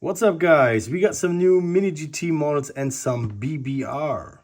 What's up, guys? We got some new Mini GT models and some BBR.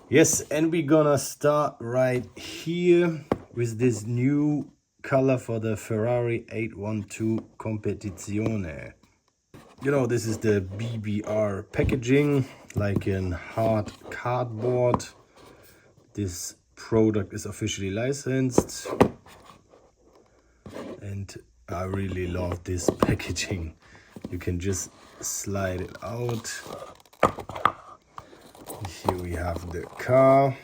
Yes, and we're gonna start right here with this new color for the Ferrari 812 Competizione. You know, this is the BBR packaging, like in hard cardboard. This product is officially licensed. And I really love this packaging. You can just slide it out. Here we have the car.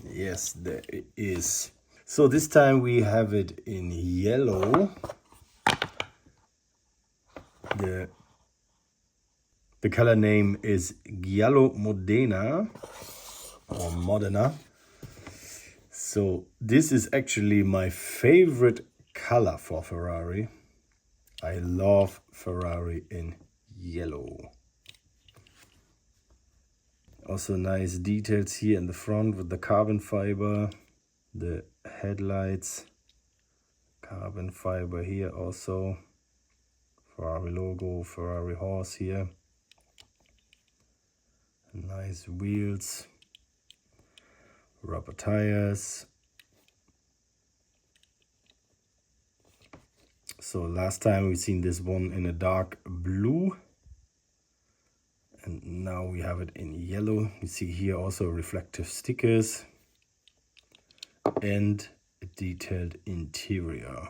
Yes, there it is. So this time we have it in yellow. The color name is Giallo Modena or Modena. So this is actually my favorite color for Ferrari. I love Ferrari in yellow. Also nice details here in the front with the carbon fiber, the headlights, carbon fiber here also, Ferrari logo, Ferrari horse here, nice wheels, rubber tires. So last time we've seen this one in a dark blue, and now we have it in yellow. You see here also reflective stickers and a detailed interior.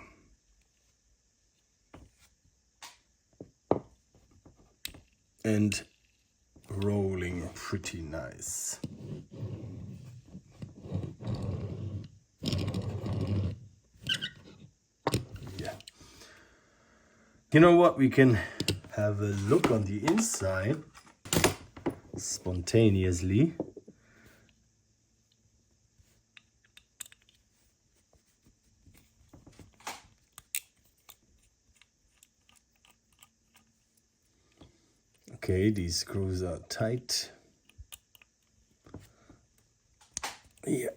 And rolling pretty nice. Yeah. You know what? We can have a look on the inside spontaneously. Okay, these screws are tight. Yeah.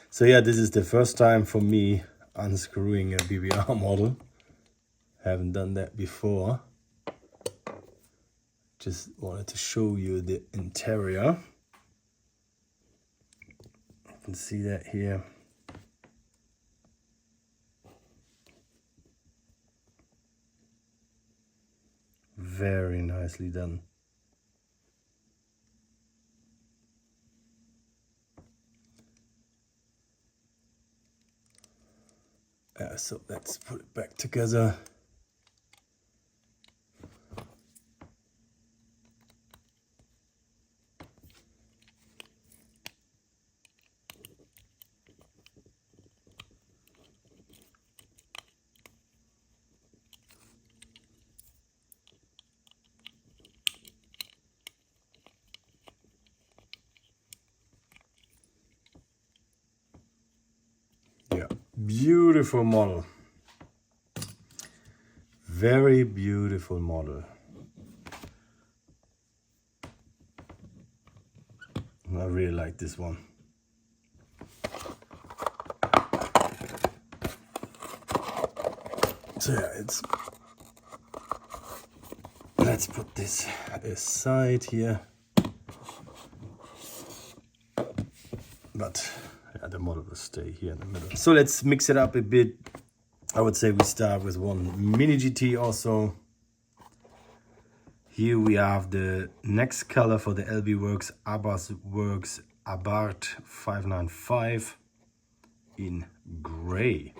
So yeah, this is the first time for me unscrewing a BBR model. Haven't done that before. Just wanted to show you the interior. You can see that here. Very nicely done. So let's put it back together. Yeah, beautiful model. Very beautiful model. I really like this one. So yeah, let's put this aside here. But yeah, the model will stay here in the middle. So let's mix it up a bit. I would say we start with one Mini GT also. Here we have the next color for the LB Works Abarth Works Abarth 595 in gray.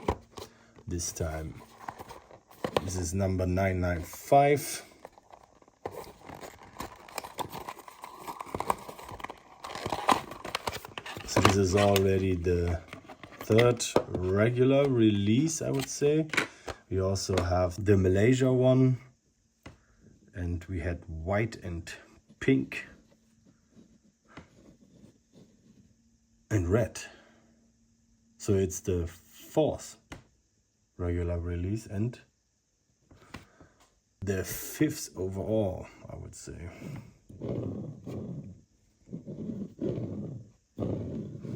This time. This is number 995. So this is already the third regular release, I would say. We also have the Malaysia one, and we had white and pink and red. So it's the 4th regular release, and the 5th overall, I would say.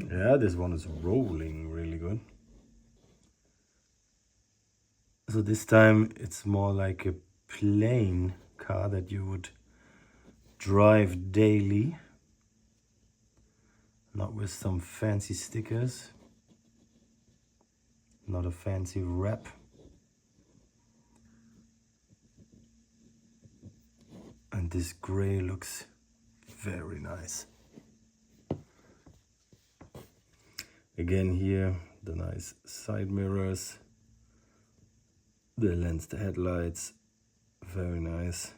Yeah, this one is rolling really good. So this time it's more like a plain car that you would drive daily, not with some fancy stickers, not a fancy wrap. And this gray looks very nice. Again here, the nice side mirrors, the lens, the headlights, very nice.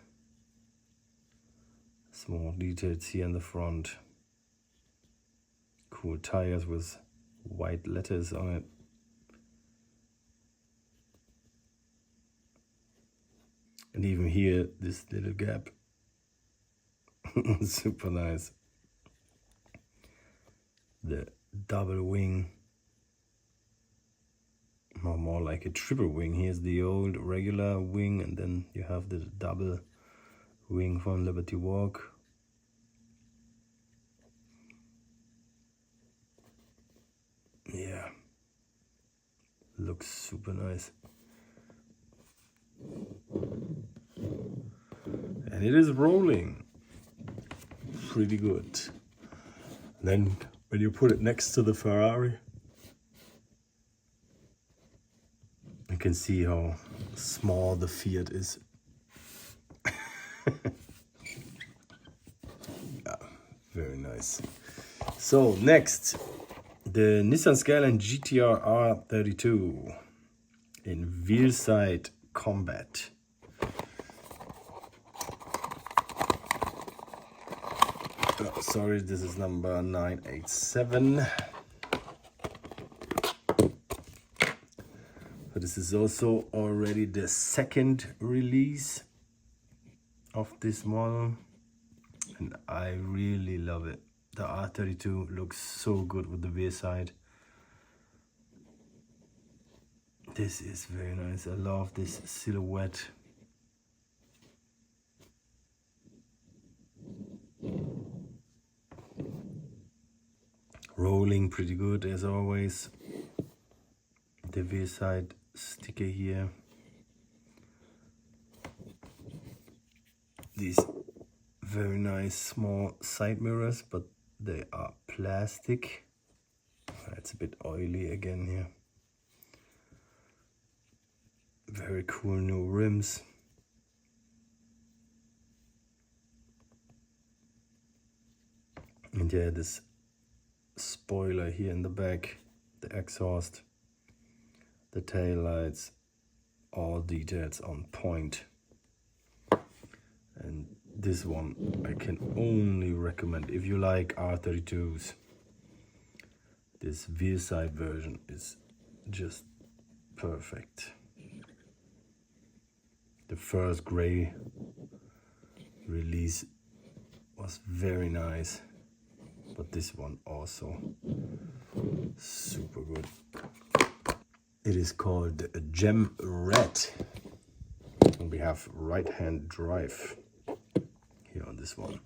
Small details here in the front. Cool tires with white letters on it. And even here, this little gap. Super nice. The double wing. More like a triple wing. Here's the old regular wing, and then you have the double wing from Liberty Walk. Yeah, looks super nice. And it is rolling pretty good. Then when you put it next to the Ferrari, you can see how small the Fiat is. Yeah, very nice. So next, the Nissan Skyline GTR R32 in VeilSide Combat. Oh, sorry, this is number 987. So this is also already the second release of this model, and I really love it. The R32 looks so good with the VeilSide. This is very nice. I love this silhouette. Rolling pretty good as always. The VeilSide sticker here. These very nice small side mirrors, but they are plastic. It's a bit oily again here. Very cool new rims. And yeah, this spoiler here in the back, the exhaust, the tail lights, all details on point. And this one I can only recommend if you like R32s. This VeilSide version is just perfect. The first gray release was very nice, but this one also super good. It is called Gem Red, and we have right-hand drive here on this one.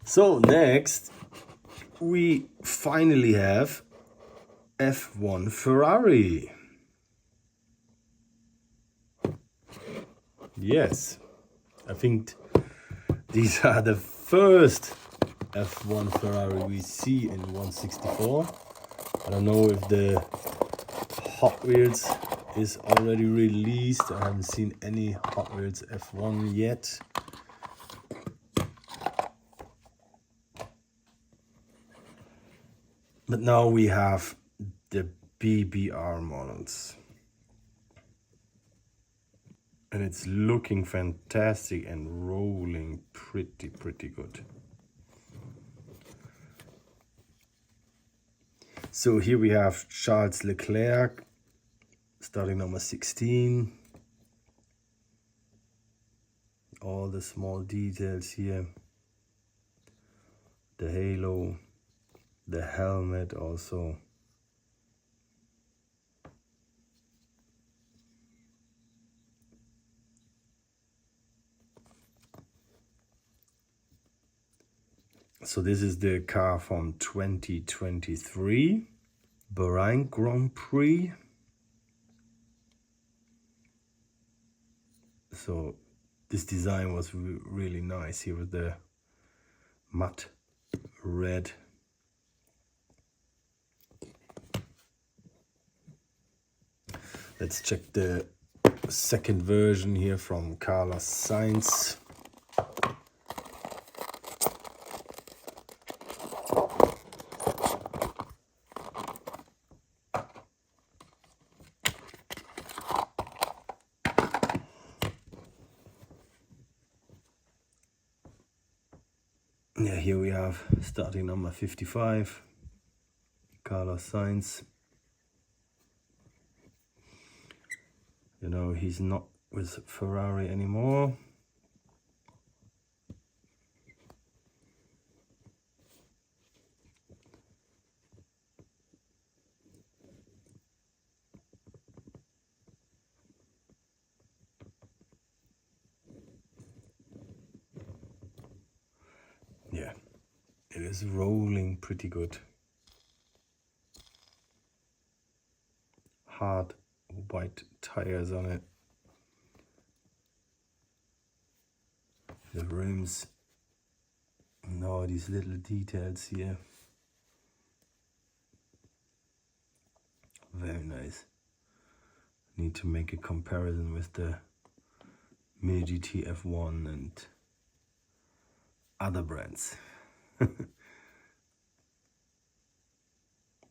So next we finally have F1 Ferrari. Yes, I think these are the first F1 Ferrari we see in 164. I don't know if the Hot Wheels is already released. I haven't seen any Hot Wheels F1 yet. But now we have the BBR models. And it's looking fantastic and rolling pretty good. So here we have Charles Leclerc, starting number 16. All the small details here. The halo, the helmet also. So this is the car from 2023 Bahrain Grand Prix. So this design was really nice here with the matte red. Let's check the second version here from Carlos Sainz. Yeah, here we have starting number 55, Carlos Sainz. You know, he's not with Ferrari anymore. Yeah, it is rolling pretty good. Hard white tires on it. The rims. No, these little details here. Very nice. Need to make a comparison with the Mini GT F1 and other brands.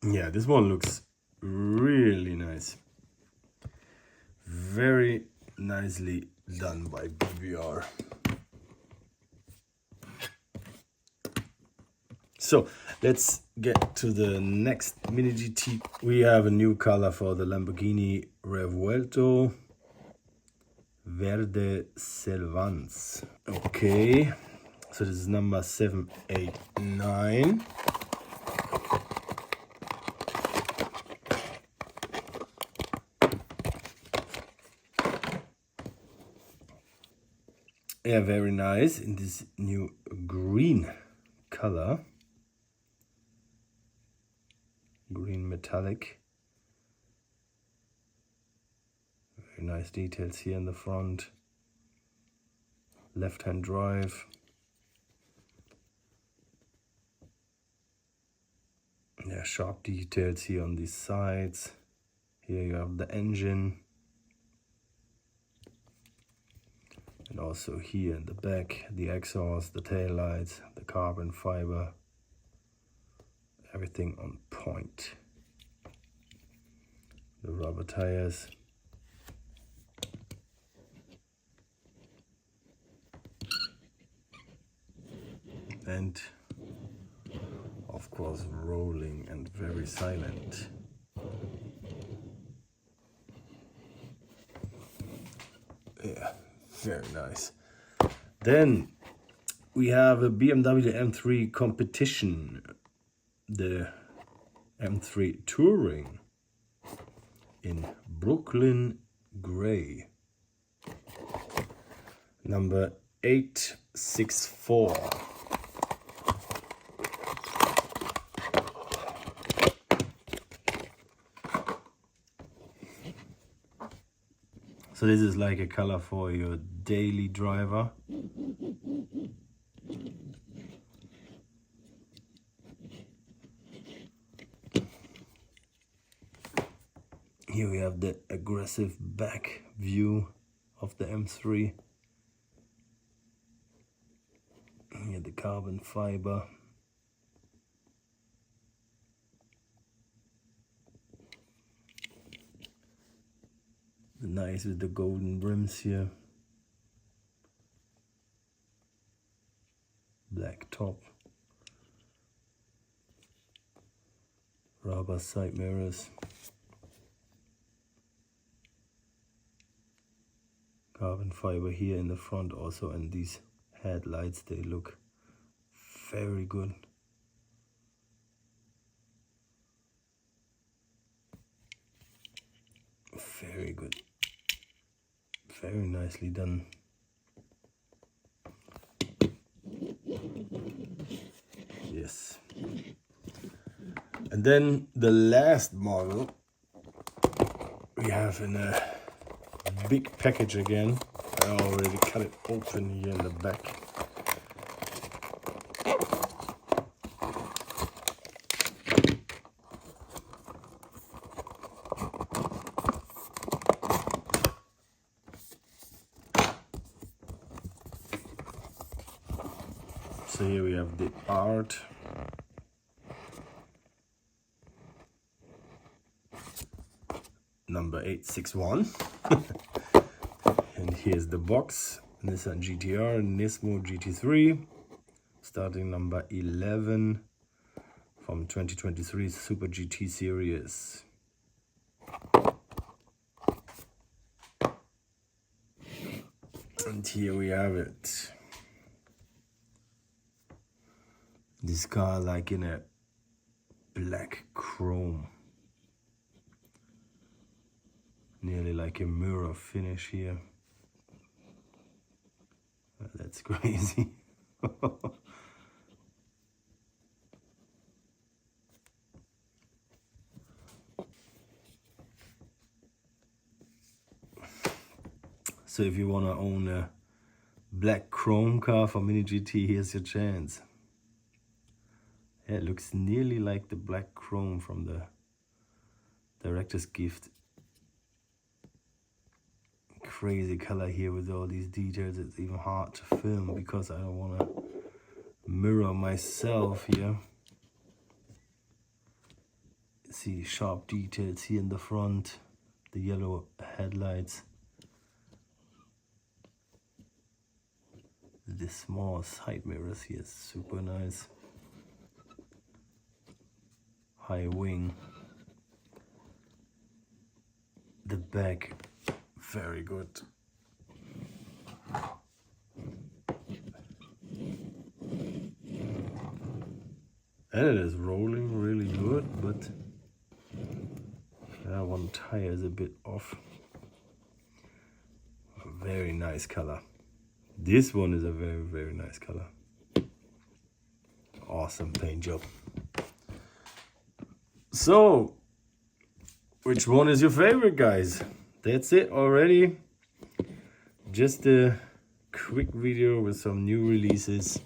Yeah, this one looks really nice. Very nicely done by BBR. So let's get to the next Mini GT. We have a new color for the Lamborghini Revuelto, Verde Selvans. Okay, so this is number 789. Yeah, very nice in this new green color. Green metallic. Very nice details here in the front. Left-hand drive. Yeah, sharp details here on these sides. Here you have the engine. And also here in the back, the exhaust, the tail lights, the carbon fiber. Everything on point. The rubber tires. And of course rolling and very silent. Yeah, very nice. Then we have a BMW M3 competition, the M3 Touring in Brooklyn Gray, number 864. So this is like a color for your daily driver. Here we have the aggressive back view of the M3. Here the carbon fiber. Nice with the golden rims here. Black top. Rubber side mirrors. Carbon fiber here in the front also, and these headlights, they look very good. Very good. Very nicely done. then the last model we have in a big package again. I already cut it open here in the back. So here we have the art. Number 861. And here's the box. Nissan GTR, Nismo GT3. Starting number 11 from 2023 Super GT series. And here we have it. This car like in a black chrome. Nearly like a mirror finish here. That's crazy. So if you want to own a black chrome car for Mini GT, here's your chance. Yeah, it looks nearly like the black chrome from the director's gift. Crazy color here with all these details. It's even hard to film because I don't want to mirror myself here. See sharp details here in the front, the yellow headlights, the small side mirrors here, super nice. High wing, the back, very good. And it is rolling really good, but one tire is a bit off. Very nice color. This one is a very, very nice color. Awesome paint job. So, which one is your favorite, guys? That's it already. Just a quick video with some new releases.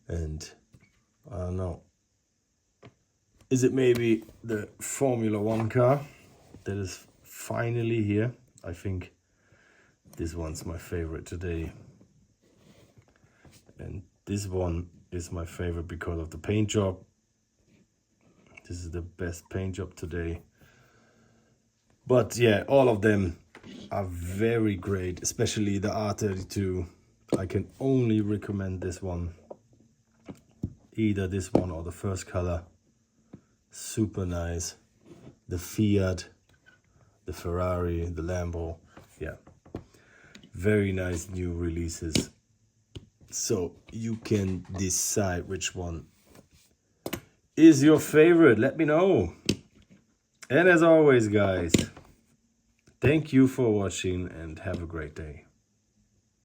And I don't know. Is it maybe the Formula 1 car that is finally here? I think this one's my favorite today. And this one is my favorite because of the paint job. This is the best paint job today. But yeah, all of them are very great, especially the R32. I can only recommend this one. Either this one or the first color. Super nice. The Fiat, the Ferrari, the Lambo. Yeah. Very nice new releases. So you can decide which one is your favorite. Let me know. And as always, guys, thank you for watching and have a great day.